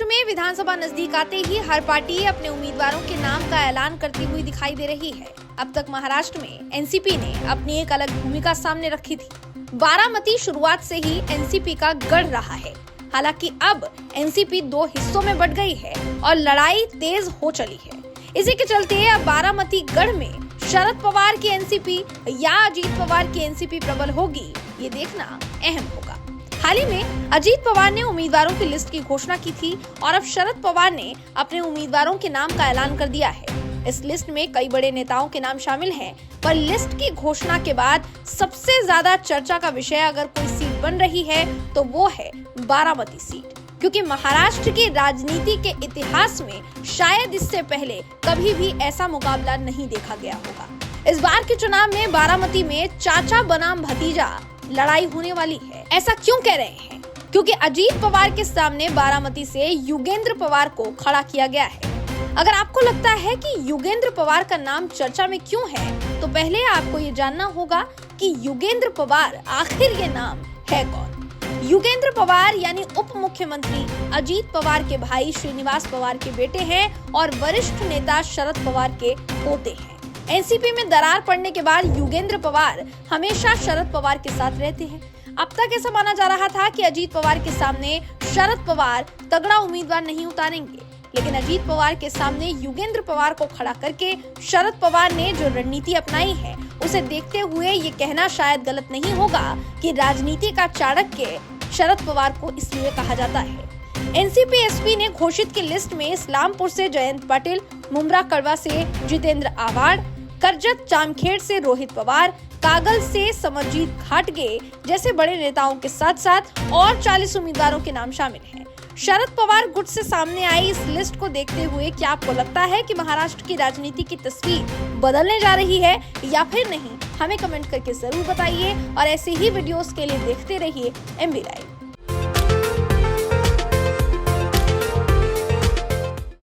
में विधानसभा नजदीक आते ही हर पार्टी अपने उम्मीदवारों के नाम का ऐलान करती हुई दिखाई दे रही है। अब तक महाराष्ट्र में एनसीपी ने अपनी एक अलग भूमिका सामने रखी थी। बारामती शुरुआत से ही एनसीपी का गढ़ रहा है। हालांकि अब एनसीपी दो हिस्सों में बंट गई है और लड़ाई तेज हो चली है। इसी के चलते अब बारामती गढ़ में शरद पवार की एनसीपी या अजीत पवार की एनसीपी प्रबल होगी, ये देखना अहम होगा। हाल ही में अजीत पवार ने उम्मीदवारों की लिस्ट की घोषणा की थी और अब शरद पवार ने अपने उम्मीदवारों के नाम का ऐलान कर दिया है। इस लिस्ट में कई बड़े नेताओं के नाम शामिल हैं, पर लिस्ट की घोषणा के बाद सबसे ज्यादा चर्चा का विषय अगर कोई सीट बन रही है तो वो है बारामती सीट, क्योंकि महाराष्ट्र की राजनीति के इतिहास में शायद इससे पहले कभी भी ऐसा मुकाबला नहीं देखा गया होगा। इस बार के चुनाव में बारामती में चाचा बनाम भतीजा लड़ाई होने वाली है। ऐसा क्यों कह रहे हैं? क्योंकि अजीत पवार के सामने बारामती से युगेंद्र पवार को खड़ा किया गया है। अगर आपको लगता है कि युगेंद्र पवार का नाम चर्चा में क्यों है, तो पहले आपको ये जानना होगा कि युगेंद्र पवार आखिर ये नाम है कौन। युगेंद्र पवार यानी उप मुख्यमंत्री अजीत पवार के भाई श्रीनिवास पवार के बेटे हैं और वरिष्ठ नेता शरद पवार के पोते हैं। एनसीपी में दरार पड़ने के बाद युगेंद्र पवार हमेशा शरद पवार के साथ रहते हैं। अब तक ऐसा माना जा रहा था कि अजीत पवार के सामने शरद पवार तगड़ा उम्मीदवार नहीं उतारेंगे, लेकिन अजीत पवार के सामने युगेंद्र पवार को खड़ा करके शरद पवार ने जो रणनीति अपनाई है, उसे देखते हुए ये कहना शायद गलत नहीं होगा कि राजनीति का चाणक्य शरद पवार को इसलिए कहा जाता है। एनसीपी एसपी ने घोषित की लिस्ट में इस्लामपुर से जयंत पाटिल, मुंब्रा कड़वा से जितेंद्र आवाड़, करजत जामखेड़ से रोहित पवार, कागल से समरजीत घाटगे जैसे बड़े नेताओं के साथ साथ और 40 उम्मीदवारों के नाम शामिल हैं। शरद पवार गुट से सामने आई इस लिस्ट को देखते हुए क्या आपको लगता है कि महाराष्ट्र की राजनीति की तस्वीर बदलने जा रही है या फिर नहीं? हमें कमेंट करके जरूर बताइए और ऐसे ही वीडियोस के लिए देखते रहिए MB लाइव।